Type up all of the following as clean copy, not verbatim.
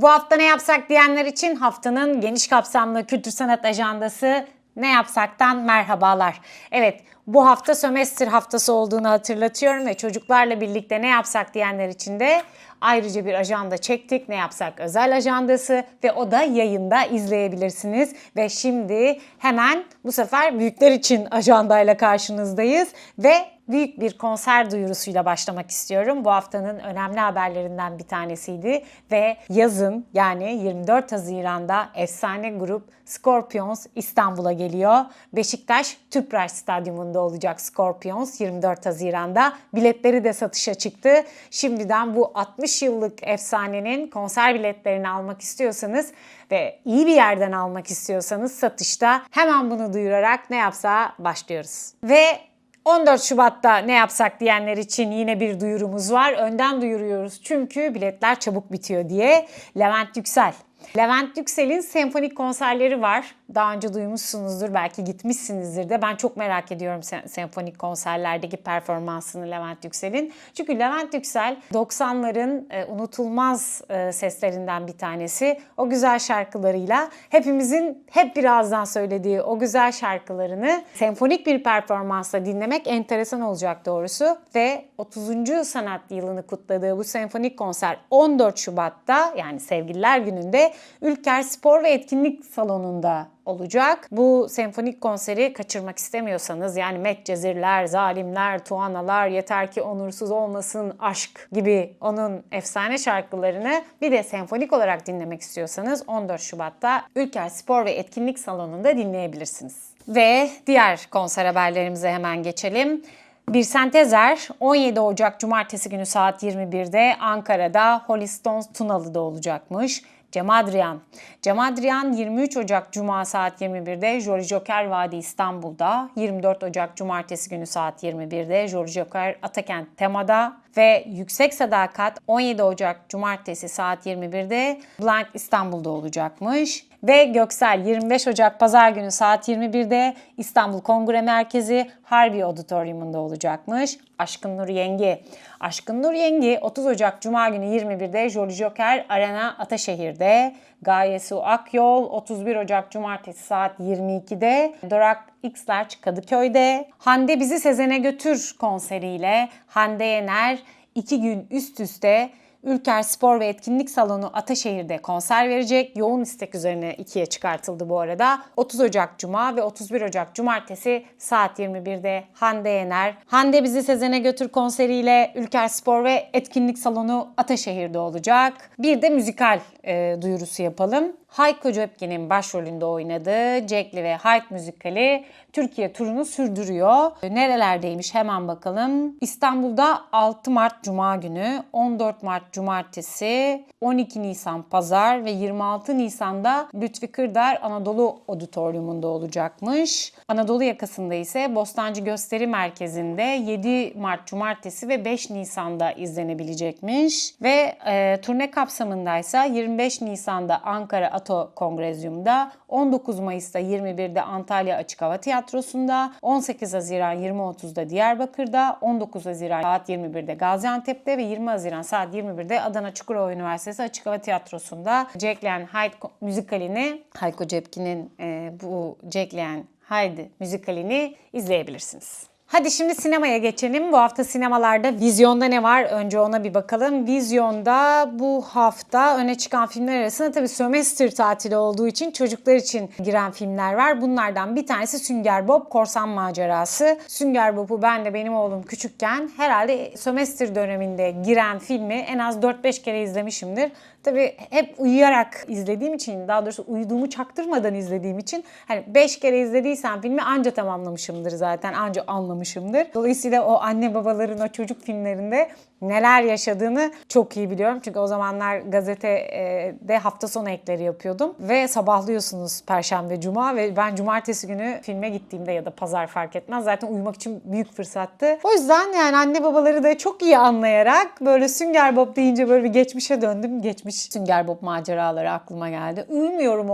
Bu hafta ne yapsak diyenler için haftanın geniş kapsamlı kültür sanat ajandası Ne Yapsak'tan merhabalar. Evet, bu hafta sömestr haftası olduğunu hatırlatıyorum ve çocuklarla birlikte ne yapsak diyenler için de ayrıca bir ajanda çektik. Ne Yapsak özel ajandası ve o da yayında izleyebilirsiniz. Ve şimdi hemen bu sefer büyükler için ajandayla karşınızdayız ve büyük bir konser duyurusuyla başlamak istiyorum. Bu haftanın önemli haberlerinden bir tanesiydi ve yazın yani 24 Haziran'da efsane grup Scorpions İstanbul'a geliyor. Beşiktaş Tüpraş Stadyumunda olacak Scorpions 24 Haziran'da. Biletleri de satışa çıktı. Şimdiden bu 60 yıllık efsanenin konser biletlerini almak istiyorsanız ve iyi bir yerden almak istiyorsanız satışta hemen bunu duyurarak Ne Yapsa başlıyoruz. Ve 14 Şubat'ta ne yapsak diyenler için yine bir duyurumuz var. Önden duyuruyoruz çünkü biletler çabuk bitiyor diye. Levent Yüksel. Levent Yüksel'in senfonik konserleri var. Daha önce duymuşsunuzdur, belki gitmişsinizdir de. Ben çok merak ediyorum senfonik konserlerdeki performansını Levent Yüksel'in. Çünkü Levent Yüksel 90'ların unutulmaz seslerinden bir tanesi. O güzel şarkılarıyla hepimizin hep birazdan söylediği o güzel şarkılarını senfonik bir performansla dinlemek enteresan olacak doğrusu. Ve 30. sanat yılını kutladığı bu senfonik konser 14 Şubat'ta yani Sevgililer Günü'nde Ülker Spor ve Etkinlik Salonu'nda olacak. Bu senfonik konseri kaçırmak istemiyorsanız yani Medcezirler, Zalimler, Tuanalar, Yeter ki Onursuz Olmasın, Aşk gibi onun efsane şarkılarını bir de senfonik olarak dinlemek istiyorsanız 14 Şubat'ta Ülker Spor ve Etkinlik Salonu'nda dinleyebilirsiniz. Ve diğer konser haberlerimize hemen geçelim. Bir Sentezer 17 Ocak Cumartesi günü saat 21'de Ankara'da Holy Stones Tunalı'da olacakmış. Cem Adrian. Cem Adrian 23 Ocak Cuma saat 21'de Jolly Joker Vadi İstanbul'da, 24 Ocak Cumartesi günü saat 21'de Jolly Joker Atakent Tema'da ve Yüksek Sadakat 17 Ocak Cumartesi saat 21'de Blind İstanbul'da olacakmış. Ve Göksel 25 Ocak Pazar günü saat 21'de İstanbul Kongre Merkezi Harbiye Auditorium'unda olacakmış. Aşkın Nur Yengi. Aşkın Nur Yengi 30 Ocak Cuma günü 21'de Jolly Joker Arena Ataşehir'de. Gaye Su Akyol 31 Ocak Cumartesi saat 22'de Dorak X-Large Kadıköy'de. Hande Bizi Sezen'e Götür konseriyle Hande Yener 2 gün üst üste Ülker Spor ve Etkinlik Salonu Ataşehir'de konser verecek. Yoğun istek üzerine 2'ye çıkartıldı bu arada. 30 Ocak Cuma ve 31 Ocak Cumartesi saat 21'de Hande Yener. Hande Bizi Sezen'e Götür konseriyle Ülker Spor ve Etkinlik Salonu Ataşehir'de olacak. Bir de müzikal duyurusu yapalım. Hayko Cepkin'in başrolünde oynadığı Jack'li ve Hyde müzikali Türkiye turunu sürdürüyor. Nerelerdeymiş hemen bakalım. İstanbul'da 6 Mart Cuma günü, 14 Mart Cumartesi, 12 Nisan Pazar ve 26 Nisan'da Lütfi Kırdar Anadolu Auditorium'unda olacakmış. Anadolu yakasında ise Bostancı Gösteri Merkezi'nde 7 Mart Cumartesi ve 5 Nisan'da izlenebilecekmiş. Ve turne kapsamındaysa 25 Nisan'da Ankara Ato Kongrezyum'da, 19 Mayıs'ta 21'de Antalya Açık Hava Tiyatrosu'nda, 18 Haziran 20.30'da Diyarbakır'da, 19 Haziran saat 21'de Gaziantep'te ve 20 Haziran saat 21'de Adana Çukurova Üniversitesi Açık Hava Tiyatrosu'nda Jekyll and Hyde müzikalini, Hayko Cepkin'in bu Jekyll and Hyde müzikalini izleyebilirsiniz. Hadi şimdi sinemaya geçelim. Bu hafta sinemalarda vizyonda ne var? Önce ona bir bakalım. Vizyonda bu hafta öne çıkan filmler arasında tabii sömestr tatili olduğu için çocuklar için giren filmler var. Bunlardan bir tanesi Sünger Bob Korsan Macerası. Sünger Bob'u ben de benim oğlum küçükken herhalde sömestr döneminde giren filmi en az 4-5 kere izlemişimdir. Tabii hep uyuyarak izlediğim için, daha doğrusu uyuduğumu çaktırmadan izlediğim için hani 5 kere izlediysem filmi anca tamamlamışımdır zaten, anca anlamışımdır. Dolayısıyla o anne babaların o çocuk filmlerinde neler yaşadığını çok iyi biliyorum. Çünkü o zamanlar gazetede hafta sonu ekleri yapıyordum ve sabahlıyorsunuz Perşembe, Cuma ve ben Cumartesi günü filme gittiğimde ya da Pazar fark etmez. Zaten uyumak için büyük fırsattı. O yüzden yani anne babaları da çok iyi anlayarak böyle Sünger Bob deyince böyle bir geçmişe döndüm. Geçmiş Sünger Bob maceraları aklıma geldi. Uyumuyorum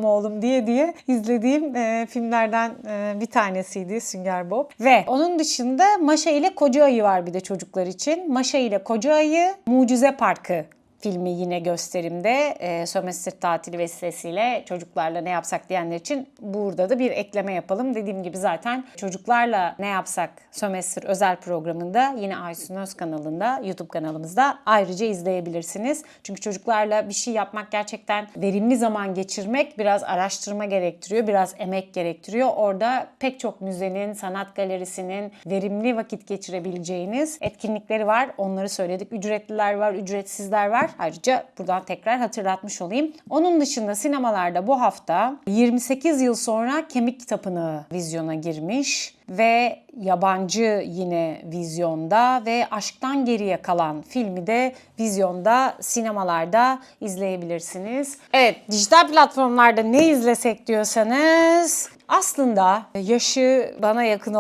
oğlum diye izlediğim filmlerden bir tanesiydi Sünger Bob. Ve onun dışında Maşa ile Koca Ayı var bir de çocuklar için. Maşa ile Koca Ayı, Mucize Parkı filmi yine gösterimde. Sömestr tatili vesilesiyle çocuklarla ne yapsak diyenler için burada da bir ekleme yapalım. Dediğim gibi zaten çocuklarla ne yapsak sömestr özel programında yine Aysun Öz kanalında, YouTube kanalımızda ayrıca izleyebilirsiniz. Çünkü çocuklarla bir şey yapmak gerçekten verimli zaman geçirmek biraz araştırma gerektiriyor, biraz emek gerektiriyor. Orada pek çok müzenin, sanat galerisinin verimli vakit geçirebileceğiniz etkinlikleri var. Onları söyledik. Ücretliler var, ücretsizler var. Ayrıca buradan tekrar hatırlatmış olayım. Onun dışında sinemalarda bu hafta 28 yıl sonra Kemik Tapınağı vizyona girmiş ve yabancı yine vizyonda ve Aşktan Geriye Kalan filmi de vizyonda sinemalarda izleyebilirsiniz. Evet, dijital platformlarda ne izlesek diyorsanız aslında yaşı bana yakın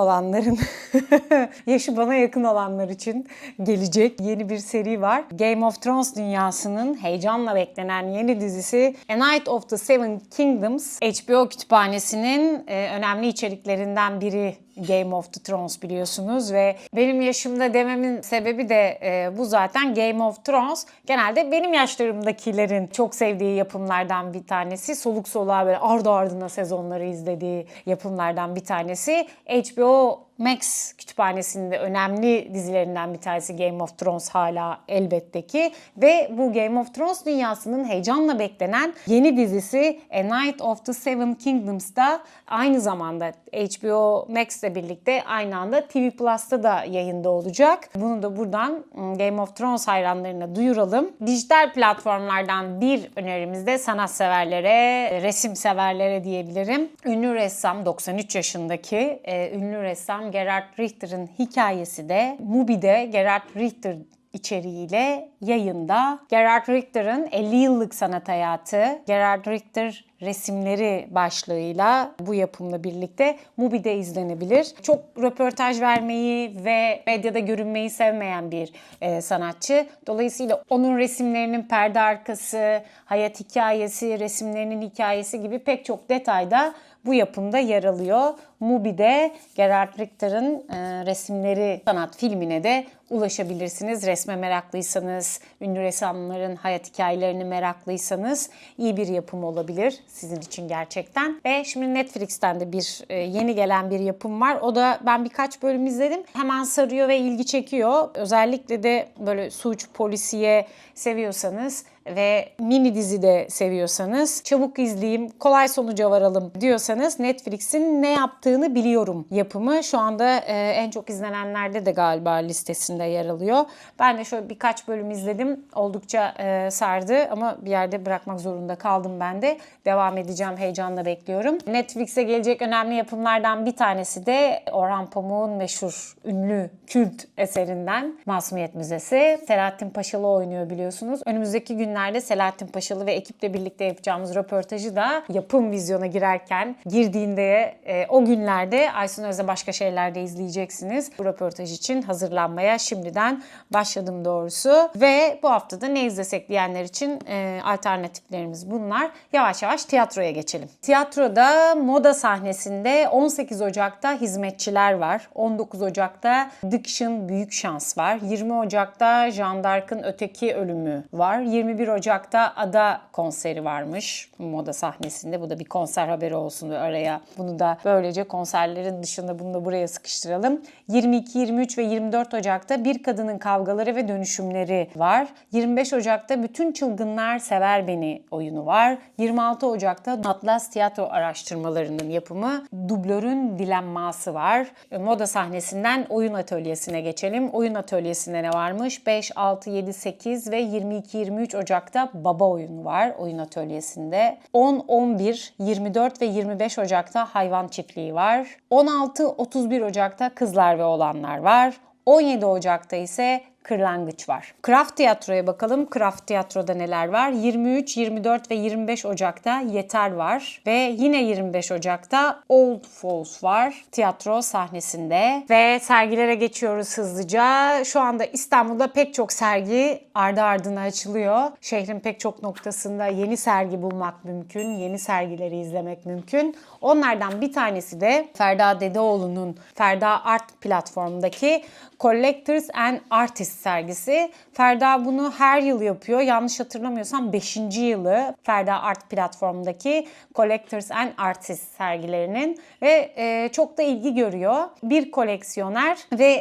olanlar için gelecek yeni bir seri var. Game of Thrones dünyasının heyecanla beklenen yeni dizisi A Night of the Seven Kingdoms, HBO kütüphanesinin önemli içeriklerinden biri Game of Thrones biliyorsunuz ve benim yaşımda dememin sebebi de bu zaten. Game of Thrones genelde benim yaşlarımdakilerin çok sevdiği yapımlardan bir tanesi. Soluk soluğa böyle ardı ardına sezonları izlediği yapımlardan bir tanesi. HBO Max kütüphanesinde önemli dizilerinden bir tanesi Game of Thrones hala elbette ki. Ve bu Game of Thrones dünyasının heyecanla beklenen yeni dizisi A Night of the Seven Kingdoms'da aynı zamanda HBO Max'le birlikte aynı anda TV Plus'ta da yayında olacak. Bunu da buradan Game of Thrones hayranlarına duyuralım. Dijital platformlardan bir önerimiz de sanat severlere, resim severlere diyebilirim. Ünlü ressam, 93 yaşındaki ünlü ressam Gerhard Richter'ın hikayesi de Mubi'de Gerhard Richter içeriğiyle yayında. Gerhard Richter'ın 50 yıllık sanat hayatı, Gerhard Richter resimleri başlığıyla bu yapımla birlikte Mubi'de izlenebilir. Çok röportaj vermeyi ve medyada görünmeyi sevmeyen bir sanatçı. Dolayısıyla onun resimlerinin perde arkası, hayat hikayesi, resimlerinin hikayesi gibi pek çok detayda bu yapımda yer alıyor. Mubi'de Gerhard Richter'ın resimleri sanat filmine de ulaşabilirsiniz. Resme meraklıysanız, ünlü ressamların hayat hikayelerini meraklıysanız iyi bir yapım olabilir sizin için gerçekten. Ve şimdi Netflix'ten de bir yeni gelen bir yapım var. O da ben birkaç bölüm izledim. Hemen sarıyor ve ilgi çekiyor. Özellikle de böyle suç, polisiye seviyorsanız ve mini dizi de seviyorsanız, çabuk izleyeyim, kolay sonuca varalım diyorsanız Netflix'in Ne Yaptığını Biliyorum yapımı şu anda en çok izlenenlerde de galiba listesinde yer alıyor. Ben de şöyle birkaç bölüm izledim. Oldukça sardı ama bir yerde bırakmak zorunda kaldım ben de. Devam edeceğim, heyecanla bekliyorum. Netflix'e gelecek önemli yapımlardan bir tanesi de Orhan Pamuk'un meşhur, ünlü, kült eserinden Masumiyet Müzesi. Selahattin Paşalı oynuyor biliyorsunuz. Önümüzdeki günlerde Selahattin Paşalı ve ekiple birlikte yapacağımız röportajı da yapım vizyona girdiğinde o günlerde Aysun Öz'le başka şeyler de izleyeceksiniz. Bu röportaj için hazırlanmaya şimdiden başladım doğrusu. Ve bu haftada ne izlesek diyenler için alternatiflerimiz bunlar. Yavaş yavaş tiyatroya geçelim. Tiyatroda moda sahnesinde 18 Ocak'ta Hizmetçiler var. 19 Ocak'ta Diction Büyük Şans var. 20 Ocak'ta Jeanne d'Arc'ın Öteki Ölümü var. 21 Ocak'ta Ada konseri varmış moda sahnesinde. Bu da bir konser haberi olsun araya. Bunu da böylece konserlerin dışında bunu da buraya sıkıştıralım. 22, 23 ve 24 Ocak'ta Bir Kadının Kavgaları ve Dönüşümleri var. 25 Ocak'ta Bütün Çılgınlar Sever Beni oyunu var. 26 Ocak'ta Atlas Tiyatro Araştırmalarının yapımı Dublörün Dilenması var. Moda sahnesinden oyun atölyesine geçelim. Oyun atölyesinde ne varmış? 5, 6, 7, 8 ve 22, 23 Ocak'ta Baba oyunu var oyun atölyesinde. 10, 11, 24 ve 25 Ocak'ta Hayvan Çiftliği var. 16, 31 Ocak'ta Kızlar ve Oğlanlar var. 17 Ocak'ta ise Kırlangıç var. Craft Tiyatro'ya bakalım. Craft Tiyatro'da neler var? 23, 24 ve 25 Ocak'ta Yeter var. Ve yine 25 Ocak'ta Old Falls var. Tiyatro sahnesinde. Ve sergilere geçiyoruz hızlıca. Şu anda İstanbul'da pek çok sergi ardı ardına açılıyor. Şehrin pek çok noktasında yeni sergi bulmak mümkün. Yeni sergileri izlemek mümkün. Onlardan bir tanesi de Ferda Dedeoğlu'nun Ferda Art platformundaki Collectors and Artists artist sergisi. Ferda bunu her yıl yapıyor. Yanlış hatırlamıyorsam 5. yılı Ferda Art platformundaki Collectors and Artists sergilerinin ve çok da ilgi görüyor. Bir koleksiyoner ve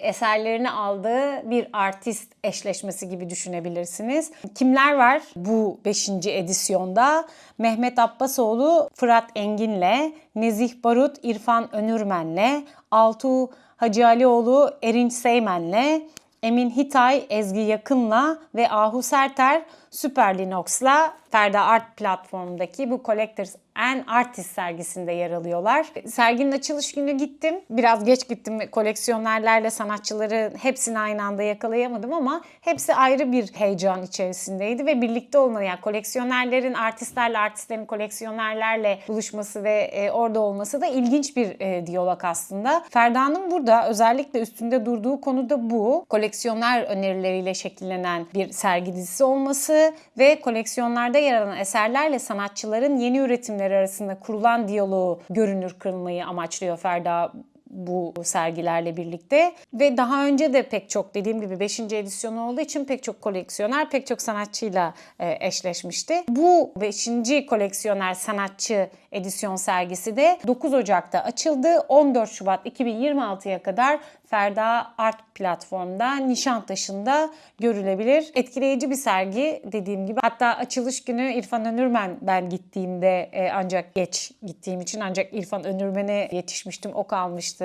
eserlerini aldığı bir artist eşleşmesi gibi düşünebilirsiniz. Kimler var bu 5. edisyonda? Mehmet Abbasoğlu, Fırat Engin'le, Nezih Barut, İrfan Önürmen'le, Altuğ Hacıalioğlu, Erinç Seymen'le, Emin Hitay, Ezgi Yakın'la ve Ahu Serter, Super Linox'la Ferda Art platformundaki bu Collectors and Artists sergisinde yer alıyorlar. Serginin açılış günü gittim. Biraz geç gittim. Koleksiyonerlerle sanatçıları hepsini aynı anda yakalayamadım ama hepsi ayrı bir heyecan içerisindeydi ve birlikte olmalı. Yani koleksiyonerlerin artistlerle, artistlerin koleksiyonerlerle buluşması ve orada olması da ilginç bir diyalog aslında. Ferda'nın burada özellikle üstünde durduğu konu da bu. Koleksiyoner önerileriyle şekillenen bir sergi dizisi olması ve koleksiyonlarda yer alan eserlerle sanatçıların yeni üretimleri arasında kurulan diyaloğu görünür kılmayı amaçlıyor Ferda bu sergilerle birlikte. Ve daha önce de pek çok, dediğim gibi 5. edisyonu olduğu için pek çok koleksiyoner, pek çok sanatçıyla eşleşmişti. Bu 5. koleksiyoner sanatçı edisyon sergisi de 9 Ocak'ta açıldı. 14 Şubat 2026'ya kadar Ferda Art platformda Nişantaşı'nda görülebilir. Etkileyici bir sergi dediğim gibi. Hatta açılış günü İrfan Önürmen, ben gittiğimde ancak geç gittiğim için ancak İrfan Önürmen'e yetişmiştim. O kalmıştı.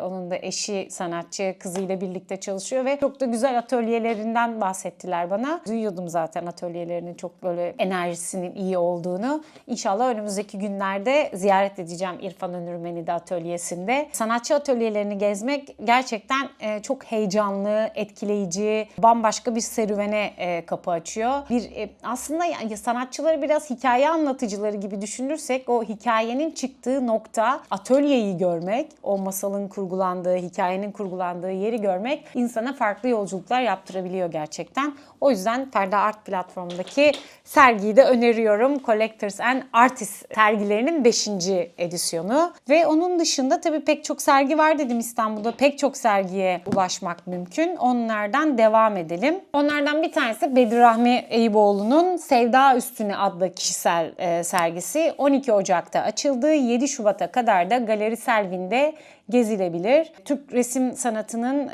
Onun da eşi sanatçı, kızıyla birlikte çalışıyor ve çok da güzel atölyelerinden bahsettiler bana. Duyuyordum zaten atölyelerinin çok böyle enerjisinin iyi olduğunu. İnşallah önümüzdeki günlerde ziyaret edeceğim İrfan Önürmen'i de atölyesinde. Sanatçı atölyelerini gezmek gerçekten çok heyecanlı, etkileyici, bambaşka bir serüvene kapı açıyor. Aslında sanatçıları biraz hikaye anlatıcıları gibi düşünürsek o hikayenin çıktığı nokta, atölyeyi görmek, o masalın kurgulandığı, hikayenin kurgulandığı yeri görmek insana farklı yolculuklar yaptırabiliyor gerçekten. O yüzden Ferda Art platformundaki sergiyi de öneriyorum. Collectors and Artists sergilerinin 5. edisyonu. Ve onun dışında tabii pek çok sergi var dedim İstanbul'da. Pek çok sergiye ulaşmak mümkün. Onlardan devam edelim. Onlardan bir tanesi Bedir Rahmi Eyüboğlu'nun Sevda Üstüne adlı kişisel sergisi. 12 Ocak'ta açıldı. 7 Şubat'a kadar da Galeri Selvin'de gezilebilir. Türk resim sanatının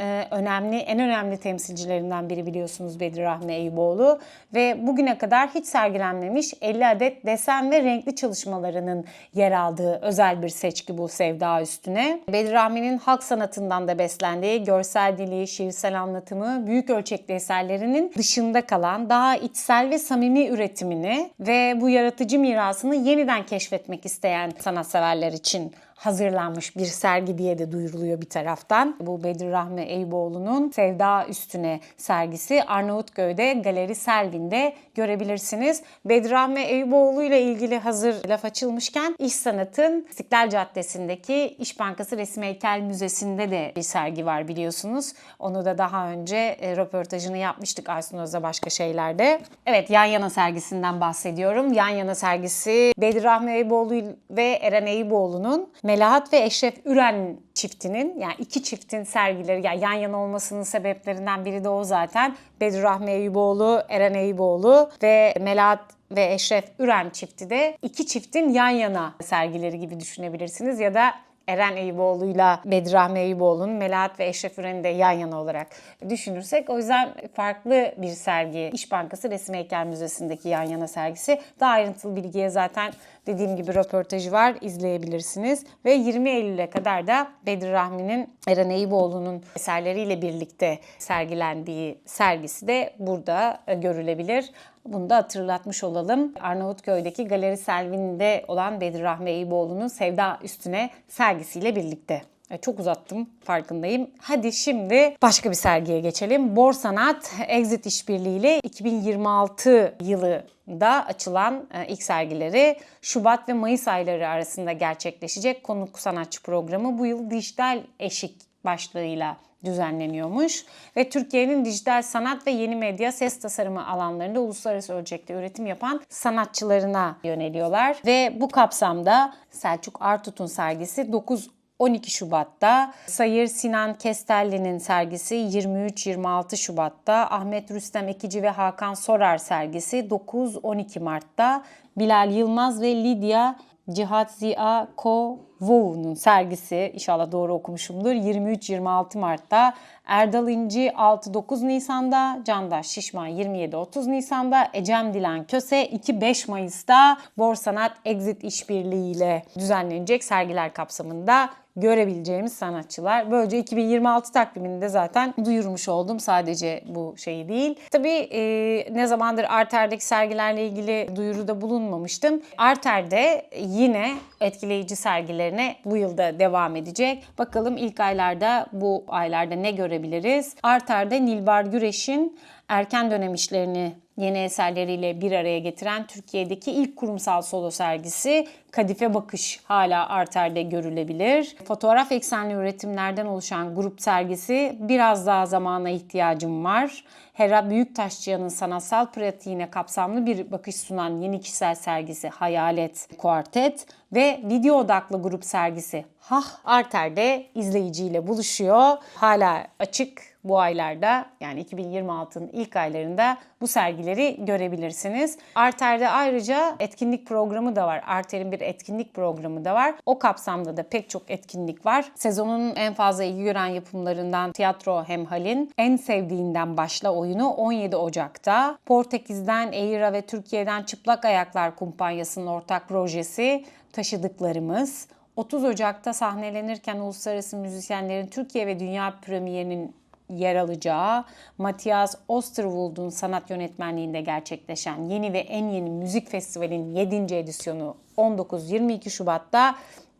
en önemli temsilcilerinden biri biliyorsunuz Bedir Rahmi Eyüboğlu ve bugüne kadar hiç sergilenmemiş 50 adet desen ve renkli çalışmalarının yer aldığı özel bir seçki bu Sevda Üstüne. Bedir Rahmi'nin halk sanatından da beslendiği görsel dili, şiirsel anlatımı, büyük ölçekli eserlerinin dışında kalan daha içsel ve samimi üretimini ve bu yaratıcı mirasını yeniden keşfetmek isteyen sanatseverler için hazırlanmış bir sergi diye de duyuruluyor bir taraftan. Bu Bedir Rahmi Eyüboğlu'nun Sevda Üstüne sergisi Arnavutköy'de Galeri Selvin'de görebilirsiniz. Bedir Rahmi Eyüboğlu ile ilgili hazır laf açılmışken İş Sanat'ın İstiklal Caddesi'ndeki İş Bankası Resim Heykel Müzesi'nde de bir sergi var biliyorsunuz. Onu da daha önce röportajını yapmıştık Aysun Öz'le başka şeylerde. Evet, Yan Yana sergisinden bahsediyorum. Yan Yana sergisi Bedir Rahmi Eyüboğlu ve Eren Eyüboğlu'nun Melahat ve Eşref Üren çiftinin, yani iki çiftin sergileri, yani yan yana olmasının sebeplerinden biri de o zaten. Bedir Rahmi Eyüboğlu, Eren Eyüboğlu ve Melahat ve Eşref Üren çifti de iki çiftin yan yana sergileri gibi düşünebilirsiniz ya da Eren Eyüboğlu'yla Bedir Rahmi Eyüboğlu'nun Melahat ve Eşref Üren'i de yan yana olarak düşünürsek, o yüzden farklı bir sergi. İş Bankası Resim Heykel Müzesi'ndeki yan yana sergisi. Daha ayrıntılı bilgiye zaten dediğim gibi röportajı var, izleyebilirsiniz. Ve 20 Eylül'e kadar da Bedir Rahmi'nin Eren Eyüboğlu'nun eserleriyle birlikte sergilendiği sergisi de burada görülebilir. Bunu da hatırlatmış olalım. Arnavutköy'deki Galeri Selvin'de olan Bedir Rahmi Eyüboğlu'nun Sevda Üstüne sergisiyle birlikte. Çok uzattım, farkındayım. Hadi şimdi başka bir sergiye geçelim. Borsanat Exit İşbirliği ile 2026 yılında açılan ilk sergileri Şubat ve Mayıs ayları arasında gerçekleşecek konuk sanatçı programı bu yıl Dijital Eşik başlığıyla düzenleniyormuş ve Türkiye'nin dijital sanat ve yeni medya ses tasarımı alanlarında uluslararası ölçekte üretim yapan sanatçılarına yöneliyorlar ve bu kapsamda Selçuk Artut'un sergisi 9 12 Şubat'ta, Sayır Sinan Kestelli'nin sergisi 23-26 Şubat'ta, Ahmet Rüstem Ekici ve Hakan Sorar sergisi 9-12 Mart'ta, Bilal Yılmaz ve Lidya Cihatziakovu'nun sergisi, inşallah doğru okumuşumdur, 23-26 Mart'ta, Erdal İnci 6-9 Nisan'da, Candaş Şişman 27-30 Nisan'da, Ecem Dilan Köse 2-5 Mayıs'ta Borsanat Exit işbirliği ile düzenlenecek sergiler kapsamında görebileceğimiz sanatçılar. Böylece 2026 takvimini de zaten duyurmuş oldum. Sadece bu şey değil. Tabii ne zamandır Arter'deki sergilerle ilgili duyuruda bulunmamıştım. Arter'de yine etkileyici sergilerine bu yılda devam edecek. Bakalım ilk aylarda, bu aylarda ne görebiliriz? Arter'de Nilbar Güreş'in erken dönem işlerini yeni eserleriyle bir araya getiren Türkiye'deki ilk kurumsal solo sergisi Kadife Bakış hala Arter'de görülebilir. Fotoğraf eksenli üretimlerden oluşan grup sergisi Biraz Daha Zamana İhtiyacım Var. Hera Büyüktaşçıyan'ın sanatsal pratiğine kapsamlı bir bakış sunan yeni kişisel sergisi Hayalet Kuartet ve video odaklı grup sergisi Hah Arter'de izleyiciyle buluşuyor. Hala açık bu aylarda, yani 2026'nın ilk aylarında bu sergileri görebilirsiniz. Arter'de ayrıca etkinlik programı da var. Arter'in bir etkinlik programı da var. O kapsamda da pek çok etkinlik var. Sezonun en fazla ilgi gören yapımlarından Tiyatro Hemhal'in En Sevdiğinden Başla oyunu 17 Ocak'ta. Portekiz'den Eira ve Türkiye'den Çıplak Ayaklar Kumpanyası'nın ortak projesi Taşıdıklarımız. 30 Ocak'ta sahnelenirken uluslararası müzisyenlerin Türkiye ve dünya premierinin yer alacağı, Matthias Osterwold'un sanat yönetmenliğinde gerçekleşen yeni ve en yeni müzik festivalinin 7. edisyonu 19-22 Şubat'ta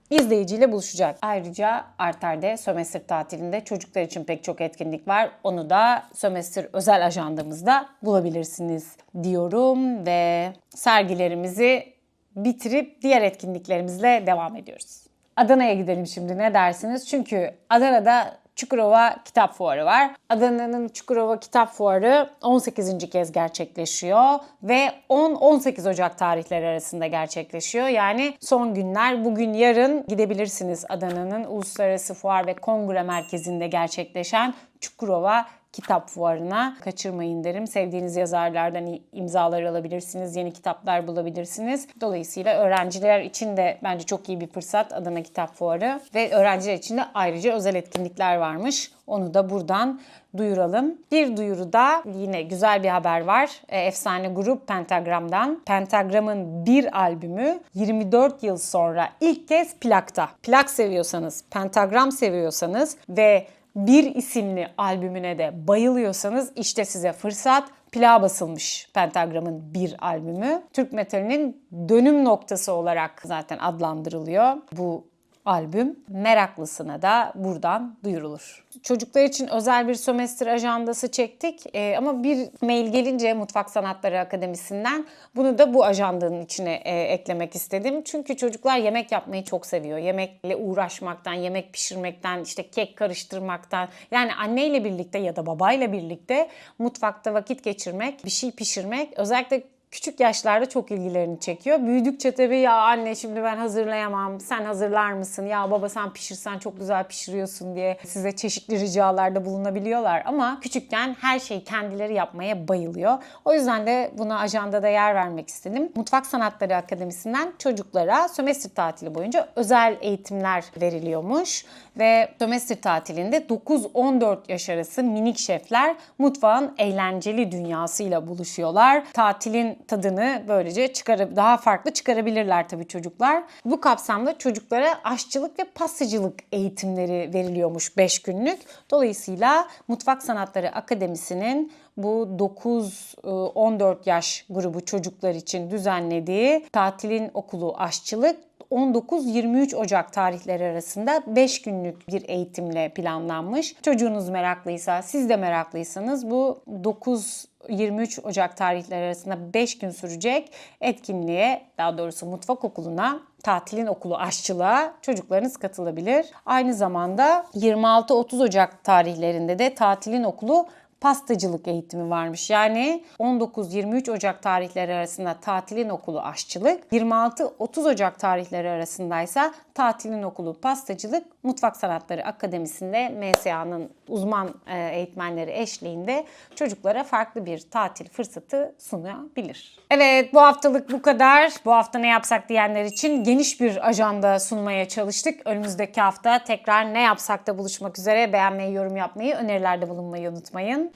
izleyiciyle buluşacak. Ayrıca Arter'de sömestr tatilinde çocuklar için pek çok etkinlik var. Onu da sömestr özel ajandamızda bulabilirsiniz diyorum ve sergilerimizi bitirip diğer etkinliklerimizle devam ediyoruz. Adana'ya gidelim şimdi, ne dersiniz? Çünkü Adana'da Çukurova Kitap Fuarı var. Adana'nın Çukurova Kitap Fuarı 18. kez gerçekleşiyor ve 10-18 Ocak tarihleri arasında gerçekleşiyor. Yani son günler, bugün yarın gidebilirsiniz Adana'nın Uluslararası Fuar ve Kongre Merkezi'nde gerçekleşen Çukurova Kitap Fuarı'na kaçırmayın derim. Sevdiğiniz yazarlardan imzalar alabilirsiniz, yeni kitaplar bulabilirsiniz. Dolayısıyla öğrenciler için de bence çok iyi bir fırsat Adana Kitap Fuarı ve öğrenciler için de ayrıca özel etkinlikler varmış. Onu da buradan duyuralım. Bir duyuruda yine güzel bir haber var. Efsane grup Pentagram'dan. Pentagram'ın bir albümü 24 yıl sonra ilk kez plakta. Plak seviyorsanız, Pentagram seviyorsanız ve Bir isimli albümüne de bayılıyorsanız işte size fırsat. Plağa basılmış Pentagram'ın bir albümü. Türk metalinin dönüm noktası olarak zaten adlandırılıyor bu albüm. Meraklısına da buradan duyurulur. Çocuklar için özel bir sömestr ajandası çektik ama bir mail gelince Mutfak Sanatları Akademisi'nden bunu da bu ajandanın içine eklemek istedim. Çünkü çocuklar yemek yapmayı çok seviyor. Yemekle uğraşmaktan, yemek pişirmekten, işte kek karıştırmaktan, yani anneyle birlikte ya da babayla birlikte mutfakta vakit geçirmek, bir şey pişirmek özellikle küçük yaşlarda çok ilgilerini çekiyor. Büyüdükçe tabii ya anne şimdi ben hazırlayamam, sen hazırlar mısın? Ya baba sen pişirsen çok güzel pişiriyorsun diye size çeşitli ricalarda bulunabiliyorlar. Ama küçükken her şeyi kendileri yapmaya bayılıyor. O yüzden de buna ajandada yer vermek istedim. Mutfak Sanatları Akademisi'nden çocuklara sömestr tatili boyunca özel eğitimler veriliyormuş. Ve sömestr tatilinde 9-14 yaş arası minik şefler mutfağın eğlenceli dünyasıyla buluşuyorlar. Tatilin tadını böylece daha farklı çıkarabilirler tabii çocuklar. Bu kapsamda çocuklara aşçılık ve pastacılık eğitimleri veriliyormuş 5 günlük. Dolayısıyla Mutfak Sanatları Akademisi'nin bu 9-14 yaş grubu çocuklar için düzenlediği Tatilin Okulu Aşçılık 19-23 Ocak tarihleri arasında 5 günlük bir eğitimle planlanmış. Çocuğunuz meraklıysa, siz de meraklıysanız bu 9-23 Ocak tarihleri arasında 5 gün sürecek etkinliğe, daha doğrusu mutfak okuluna, Tatilin Okulu Aşçılığa çocuklarınız katılabilir. Aynı zamanda 26-30 Ocak tarihlerinde de Tatilin Okulu Pastacılık eğitimi varmış. Yani 19-23 Ocak tarihleri arasında Tatilin Okulu Aşçılık, 26-30 Ocak tarihleri arasındaysa Tatilin Okulu Pastacılık, Mutfak Sanatları Akademisi'nde MSA'nın uzman eğitmenleri eşliğinde çocuklara farklı bir tatil fırsatı sunabilir. Evet, bu haftalık bu kadar. Bu hafta ne yapsak diyenler için geniş bir ajanda sunmaya çalıştık. Önümüzdeki hafta tekrar ne yapsak da buluşmak üzere. Beğenmeyi, yorum yapmayı, önerilerde bulunmayı unutmayın.